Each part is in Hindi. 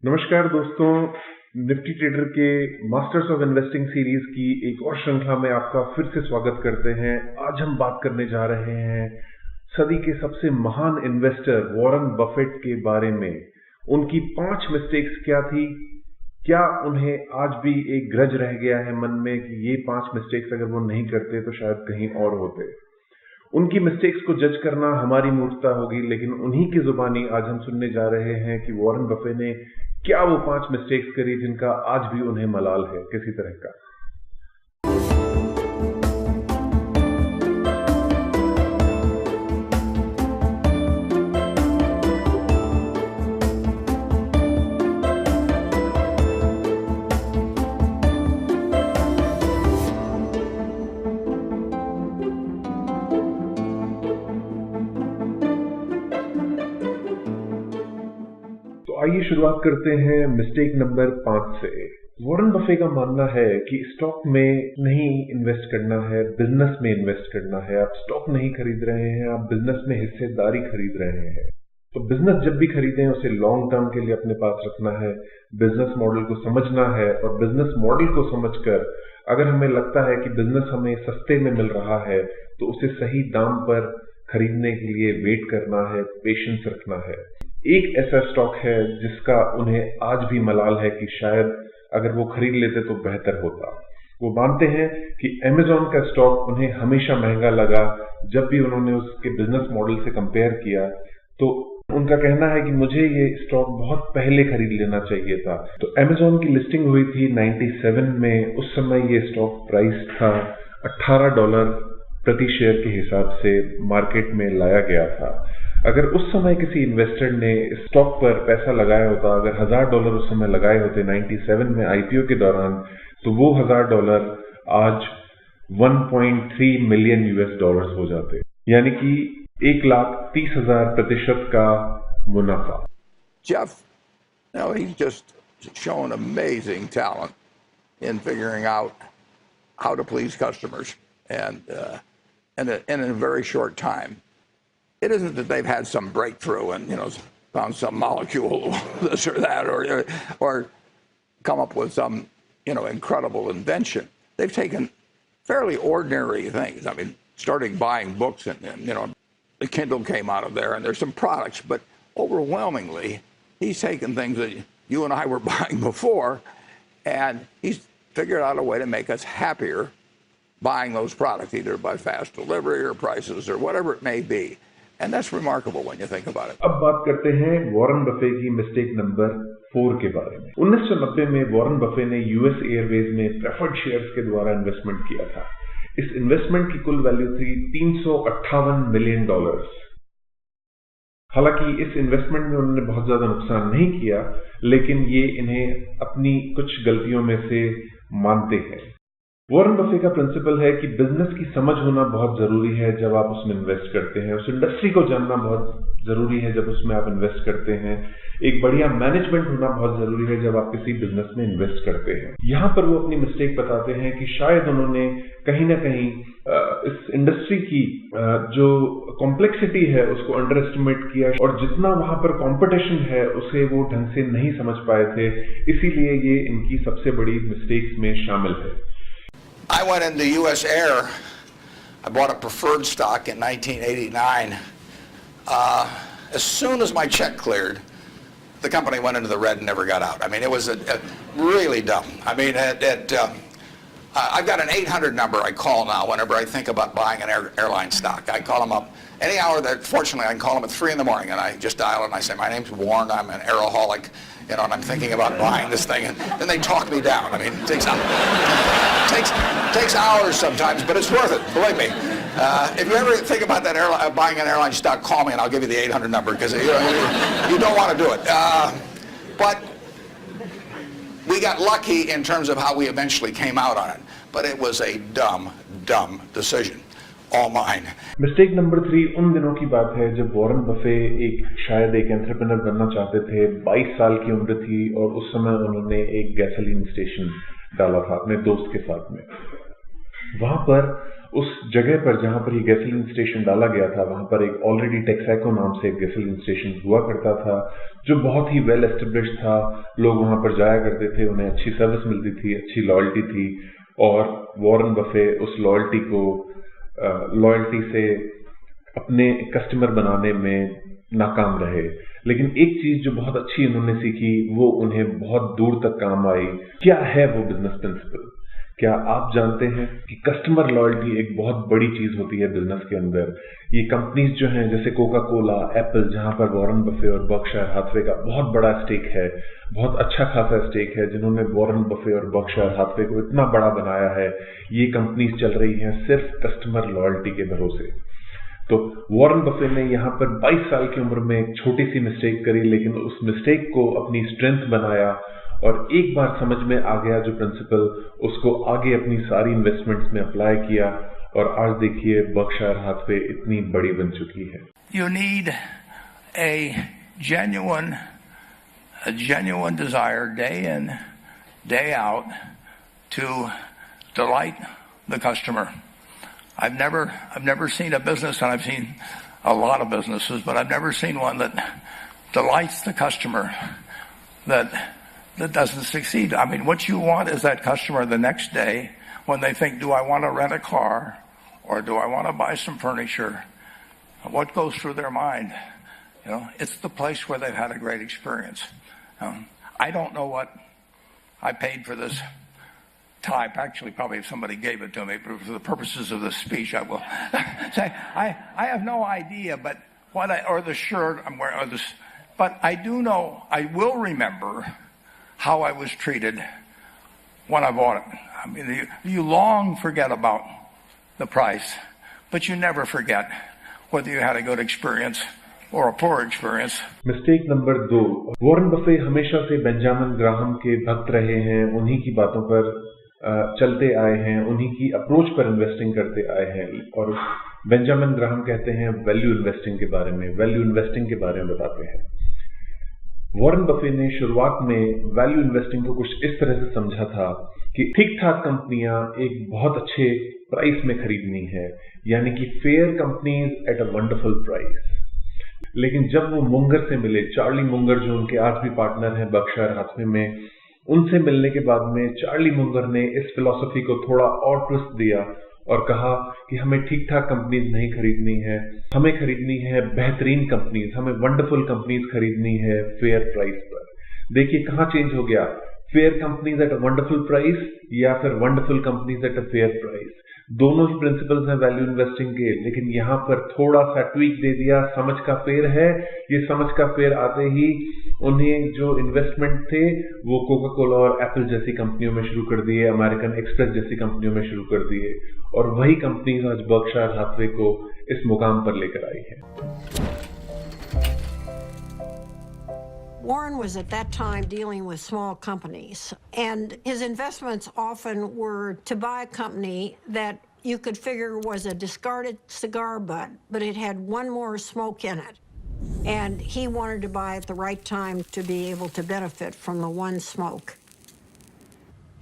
नमस्कार दोस्तों, निफ्टी ट्रेडर के मास्टर्स ऑफ इन्वेस्टिंग सीरीज की एक और श्रृंखला में आपका फिर से स्वागत करते हैं। आज हम बात करने जा रहे हैं सदी के सबसे महान इन्वेस्टर वॉरेन बफेट के बारे में। उनकी 5 मिस्टेक्स क्या थी, क्या उन्हें आज भी एक ग्रज रह गया है मन में कि ये 5 मिस्टेक्स अगर वो नहीं करते तो शायद कहीं और होते। उनकी मिस्टेक्स को जज करना हमारी मूर्खता होगी, लेकिन उन्हीं की जुबानी आज हम सुनने जा रहे हैं कि वॉरेन बफे ने क्या वो 5 मिस्टेक्स करी जिनका आज भी उन्हें मलाल है किसी तरह का। आइए शुरुआत करते हैं मिस्टेक नंबर 5 से। वॉरेन बफे का मानना है कि स्टॉक में नहीं इन्वेस्ट करना है, बिजनेस में इन्वेस्ट करना है। आप स्टॉक नहीं खरीद रहे हैं, आप बिजनेस में हिस्सेदारी खरीद रहे हैं। तो बिजनेस जब भी खरीदें उसे लॉन्ग टर्म के लिए अपने पास रखना है, बिजनेस मॉडल को समझना है और बिजनेस मॉडल को समझकर अगर हमें लगता है कि बिजनेस हमें सस्ते में मिल रहा है तो उसे सही दाम पर खरीदने के लिए वेट करना है, पेशेंस रखना है। एक ऐसा स्टॉक है जिसका उन्हें आज भी मलाल है कि शायद अगर वो खरीद लेते तो बेहतर होता। वो मानते हैं कि अमेज़न का स्टॉक उन्हें हमेशा महंगा लगा। जब भी उन्होंने उसके बिजनेस मॉडल से कंपेयर किया तो उनका कहना है कि मुझे ये स्टॉक बहुत पहले खरीद लेना चाहिए था। तो अमेज़न की लिस्टिंग हुई थी 97 में। उस समय ये स्टॉक प्राइस था $18 प्रति शेयर के हिसाब से मार्केट में लाया गया था। अगर उस समय किसी इन्वेस्टर ने स्टॉक पर पैसा लगाया होता, अगर $1000 उस समय लगाए होते 97 में आईपीओ के दौरान, तो वो $1000 आज 1.3 मिलियन US$ हो जाते, यानी कि 1,30,000% का मुनाफा। Jeff, he's just shown amazing talent in figuring out how to please customers and in a very short time. It isn't that they've had some breakthrough and found some molecule this or that or come up with some incredible invention. They've taken fairly ordinary things. I mean, starting buying books and the Kindle came out of there, and there's some products, but overwhelmingly he's taken things that you and I were buying before, and he's figured out a way to make us happier buying those products, either by fast delivery or prices or whatever it may be. And that's remarkable when you think about it. अब बात करते हैं वॉरेन बफे की मिस्टेक नंबर 4 के बारे में। 1990 में वॉरेन बफे ने यूएस एयरवेज में प्रेफर्ड शेयर्स के द्वारा इन्वेस्टमेंट किया था। इस इन्वेस्टमेंट की कुल वैल्यू थी $358 मिलियन। हालांकि इस इन्वेस्टमेंट में उन्होंने बहुत ज्यादा नुकसान नहीं किया, लेकिन ये इन्हें अपनी कुछ गलतियों में से मानते हैं। वॉरेन बफे का प्रिंसिपल है कि बिजनेस की समझ होना बहुत जरूरी है जब आप उसमें इन्वेस्ट करते हैं। उस इंडस्ट्री को जानना बहुत जरूरी है जब उसमें आप इन्वेस्ट करते हैं। एक बढ़िया मैनेजमेंट होना बहुत जरूरी है जब आप किसी बिजनेस में इन्वेस्ट करते हैं। यहाँ पर वो अपनी मिस्टेक बताते हैं कि शायद उन्होंने कहीं ना कहीं इस इंडस्ट्री की जो कॉम्प्लेक्सिटी है उसको अंडर एस्टिमेट किया, और जितना वहां पर कंपटीशन है उसे वो ढंग से नहीं समझ पाए थे। इसीलिए ये इनकी सबसे बड़ी मिस्टेक्स में शामिल है। I went into U.S. Air. I bought a preferred stock in 1989. As soon as my check cleared, the company went into the red and never got out. I mean, it was really dumb. I mean, I've got an 800 number I call now whenever I think about buying an airline stock. I call them up any hour that, fortunately, I can call them at 3 in the morning, and I just dial and I say, my name's Warren, I'm an aeroholic, and I'm thinking about buying this thing, and then they talk me down. I mean, it takes hours sometimes, but it's worth it, believe me. If you ever think about that buying an airline stock, call me and I'll give you the 800 number, because you don't want to do it. But we got lucky in terms of how we eventually came out on it, but it was a dumb decision. All mine. Mistake number 3 उन दिनों की बात है जब वॉरेन बफे शायद एक एंटरप्रेन्योर बनना चाहते थे। 22 साल की उम्र थी और उस समय उन्होंने एक गैसोलीन स्टेशन डाला था अपने दोस्त के साथ में। वहां पर उस जगह पर जहां पर ये गैसोलीन स्टेशन डाला गया था, वहां पर एक ऑलरेडी टेक्साको नाम से एक गैसोलीन स्टेशन हुआ करता था, जो बहुत ही वेल एस्टेब्लिश्ड था। लोग वहां पर जाया करते थे, उन्हें अच्छी सर्विस मिलती थी, अच्छी लॉयल्टी थी, और वॉरेन बफे उस लॉयल्टी से अपने कस्टमर बनाने में नाकाम रहे। लेकिन एक चीज जो बहुत अच्छी उन्होंने सीखी, वो उन्हें बहुत दूर तक काम आई। क्या है वो बिजनेस प्रिंसिपल? क्या आप जानते हैं कि कस्टमर लॉयल्टी एक बहुत बड़ी चीज होती है बिजनेस के अंदर। ये कंपनीज जो हैं, जैसे कोका कोला, एप्पल, जहां पर वॉरेन बफे और बर्कशायर हाथवे का बहुत बड़ा स्टेक है, बहुत अच्छा खासा स्टेक है, जिन्होंने वॉरेन बफे और बर्कशायर हाथवे को इतना बड़ा बनाया है, ये कंपनीज चल रही हैं सिर्फ कस्टमर लॉयल्टी के भरोसे। तो वॉरेन बफे ने यहाँ पर 22 साल की उम्र में एक छोटी सी मिस्टेक करी, लेकिन उस मिस्टेक को अपनी स्ट्रेंथ बनाया, और एक बार समझ में आ गया जो प्रिंसिपल, उसको आगे अपनी सारी इन्वेस्टमेंट्स में अप्लाई किया, और आज देखिए बर्कशायर हाथवे इतनी बड़ी बन चुकी है। You need a genuine desire day in, day out to delight the customer. I've never seen a business, and I've seen a lot of businesses, but I've never seen one that delights the customer, that doesn't succeed. I mean, what you want is that customer the next day when they think, do I want to rent a car or do I want to buy some furniture? What goes through their mind? You know, it's the place where they've had a great experience. I don't know what I paid for this type. Actually, probably if somebody gave it to me, but for the purposes of this speech, I will say I have no idea. But or the shirt I'm wearing, or this, but I do know. I will remember how I was treated when I bought it. I mean, you long forget about the price, but you never forget whether you had a good experience or a poor experience. Mistake number 2, Warren Buffett हमेशा से बेंजामिन ग्राहम के भक्त रहे हैं, उन्हीं की बातों पर चलते आए हैं, उन्हीं की अप्रोच पर इन्वेस्टिंग करते आए हैं। और बेंजामिन ग्राहम कहते हैं वैल्यू इन्वेस्टिंग के बारे में, वैल्यू इन्वेस्टिंग के बारे में बताते हैं। वॉरेन बफे ने शुरुआत में वैल्यू इन्वेस्टिंग को कुछ इस तरह से समझा था कि ठीक ठाक कंपनियां एक बहुत अच्छे प्राइस में खरीदनी है, यानी कि fair companies at a wonderful price. लेकिन जब वो मुंगर से मिले, चार्ली मुंगर जो उनके आज भी पार्टनर हैं बर्कशायर हाथवे में, उनसे मिलने के बाद में चार्ली मुंगर ने इस फिलॉसफी को थोड़ा और ट्विस्ट दिया और कहा कि हमें ठीक ठाक कंपनीज नहीं खरीदनी है, हमें खरीदनी है बेहतरीन कंपनीज, हमें वंडरफुल कंपनीज खरीदनी है फेयर प्राइस पर। देखिए कहां चेंज हो गया, fair companies at a wonderful price या फिर wonderful companies at a fair price. दोनों ही प्रिंसिपल्स हैं वैल्यू इन्वेस्टिंग के, लेकिन यहां पर थोड़ा सा ट्वीक दे दिया। समझ का फेर है, ये समझ का फेर आते ही उन्हें जो इन्वेस्टमेंट थे वो कोका कोला और एप्पल जैसी कंपनियों में शुरू कर दिए, अमेरिकन एक्सप्रेस जैसी कंपनियों में शुरू कर दिए, और वही कंपनीज आज बर्कशायर हाथवे को इस मुकाम पर लेकर आई है। Warren was at that time dealing with small companies, and his investments often were to buy a company that you could figure was a discarded cigar butt, but it had one more smoke in it. And he wanted to buy at the right time to be able to benefit from the one smoke.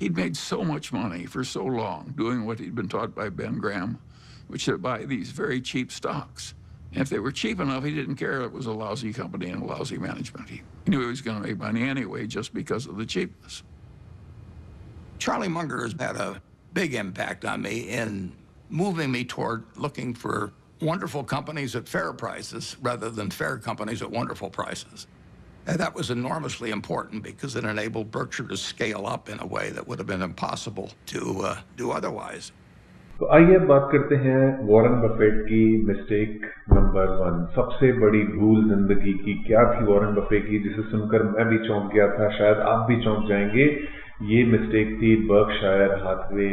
He'd made so much money for so long doing what he'd been taught by Ben Graham, which is to buy these very cheap stocks. And if they were cheap enough, he didn't care if it was a lousy company and a lousy management. He knew he was going to make money anyway just because of the cheapness. Charlie Munger has had a big impact on me in moving me toward looking for wonderful companies at fair prices rather than fair companies at wonderful prices. And that was enormously important because it enabled Berkshire to scale up in a way that would have been impossible to do otherwise. तो आइए अब बात करते हैं वॉरेन बफेट की मिस्टेक नंबर 1। सबसे बड़ी भूल जिंदगी की क्या थी वॉरेन बफेट की, जिसे सुनकर मैं भी चौंक गया था, शायद आप भी चौंक जाएंगे। ये मिस्टेक थी बर्कशायर हाथवे,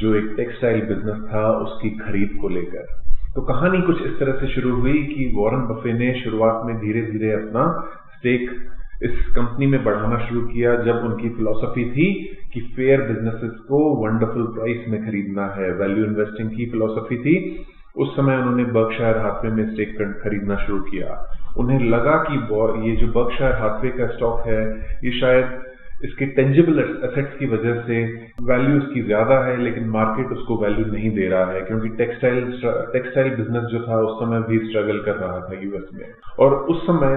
जो एक टेक्सटाइल बिजनेस था, उसकी खरीद को लेकर। तो कहानी कुछ इस तरह से शुरू हुई कि वॉरेन बफे ने शुरुआत में धीरे धीरे अपना स्टेक इस कंपनी में बढ़ाना शुरू किया, जब उनकी फिलॉसफी थी कि फेयर बिजनेसेस को वंडरफुल प्राइस में खरीदना है, वैल्यू इन्वेस्टिंग की फिलॉसफी थी। उस समय उन्होंने बर्कशायर हाथवे में स्टेक खरीदना शुरू किया। उन्हें लगा कि ये जो बर्कशायर हाथवे का स्टॉक है, ये शायद इसके टेंजिबल एसेट्स की वजह से वैल्यू उसकी ज्यादा है, लेकिन मार्केट उसको वैल्यू नहीं दे रहा है, क्योंकि टेक्सटाइल बिजनेस जो था उस समय भी स्ट्रगल कर रहा था यूएस में। और उस समय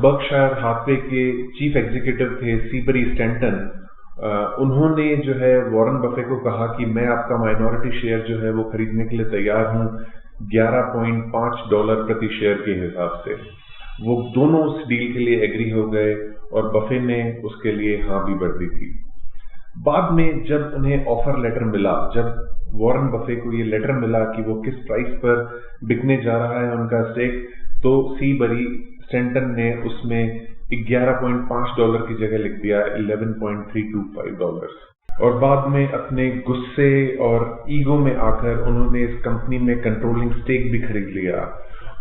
बर्कशायर हाथवे के चीफ एग्जीक्यूटिव थे सीबरी स्टैंटन। उन्होंने जो है वॉरेन बफे को कहा कि मैं आपका माइनॉरिटी शेयर जो है वो खरीदने के लिए तैयार हूं, $11.5 प्रति शेयर के हिसाब से। वो दोनों उस डील के लिए एग्री हो गए और बफे ने उसके लिए हाँ भी भर दी थी। बाद में जब उन्हें ऑफर लेटर मिला, जब वॉरेन बफे को ये लेटर मिला कि वो किस प्राइस पर बिकने जा रहा है उनका स्टेक, तो सीबरी स्टैंटन ने उसमें $11.5 की जगह लिख दिया $11.325। और बाद में अपने गुस्से और ईगो में आकर उन्होंने इस कंपनी में कंट्रोलिंग स्टेक भी खरीद लिया,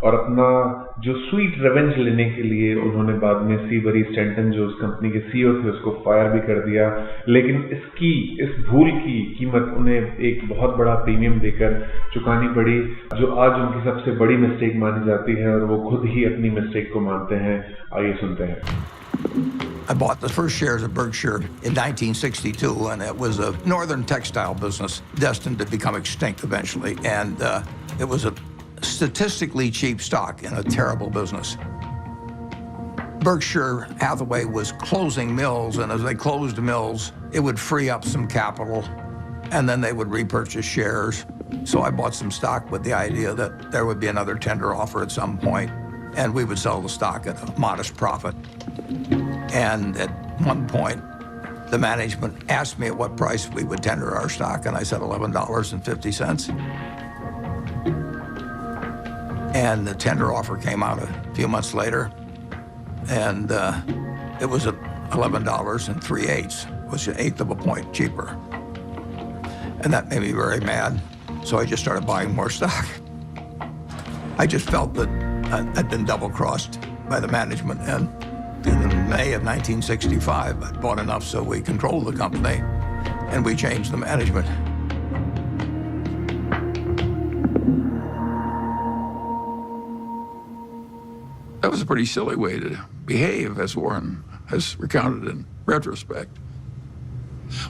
और अपना जो स्वीट रिवेंज लेने के लिए उन्होंने बाद में सीबरी स्टैंटन जो उस कंपनी के सीईओ थे उसको फायर भी कर दिया। लेकिन इस भूल की कीमत उन्हें एक बहुत बड़ा प्रीमियम देकर चुकानी पड़ी, जो आज उनकी सबसे बड़ी मिस्टेक मानी जाती है, और वो खुद ही अपनी मिस्टेक को मानते हैं। आइए सुनते हैं। I bought the first shares of Berkshire in 1962, and it was a northern textile business destined to become extinct eventually. And it was a statistically cheap stock in a terrible business. Berkshire Hathaway was closing mills, and as they closed mills, it would free up some capital, and then they would repurchase shares. So I bought some stock with the idea that there would be another tender offer at some point, and we would sell the stock at a modest profit. And at one point, the management asked me at what price we would tender our stock, and I said $11.50. And the tender offer came out a few months later, and it was at $11.375, which is an eighth of a point cheaper. And that made me very mad, so I just started buying more stock. I just felt that I'd been double-crossed by the management, and in May of 1965, I bought enough so we controlled the company, and we changed the management. That was a pretty silly way to behave, as Warren has recounted in retrospect.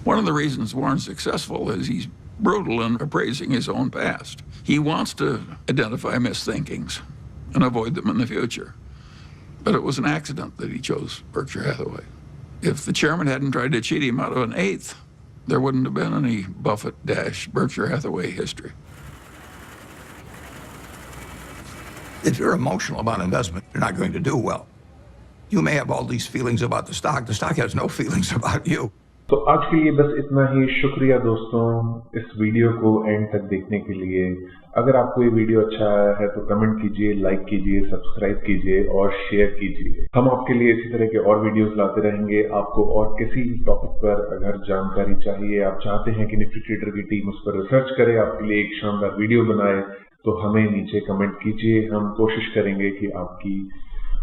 One of the reasons Warren's successful is he's brutal in appraising his own past. He wants to identify misthinkings and avoid them in the future. But it was an accident that he chose Berkshire Hathaway. If the chairman hadn't tried to cheat him out of an eighth, there wouldn't have been any Buffett-Berkshire Hathaway history. If you're emotional about investment, you're not going to do well. You may have all these feelings about the stock. The stock has no feelings about you. तो आज के लिए बस इतना ही। शुक्रिया दोस्तों इस वीडियो को एंड तक देखने के लिए। अगर आपको ये वीडियो अच्छा आया है तो कमेंट कीजिए, लाइक कीजिए, सब्सक्राइब कीजिए और शेयर कीजिए। हम आपके लिए इसी तरह के और वीडियोस लाते रहेंगे। आपको और किसी टॉपिक पर अगर जानकारी चाहिए, आप चाहते हैं कि निफ्टी ट्रेडर की टीम उस पर रिसर्च करे, आपके लिए एक शानदार वीडियो बनाए, तो हमें नीचे कमेंट कीजिए। हम कोशिश करेंगे कि आपकी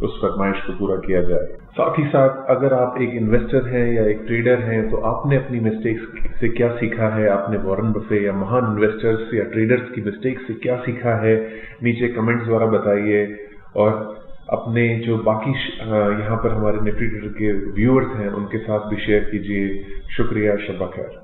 उस फरमाइश को पूरा किया जाए। साथ ही साथ अगर आप एक इन्वेस्टर हैं या एक ट्रेडर हैं तो आपने अपनी मिस्टेक्स से क्या सीखा है, आपने वॉरेन बफे या महान इन्वेस्टर्स या ट्रेडर्स की मिस्टेक्स से क्या सीखा है, नीचे कमेंट्स द्वारा बताइए। और अपने जो बाकी यहाँ पर हमारे निफ्टी ट्रेडर के व्यूअर्स हैं उनके साथ भी शेयर कीजिए। शुक्रिया, शब खैर।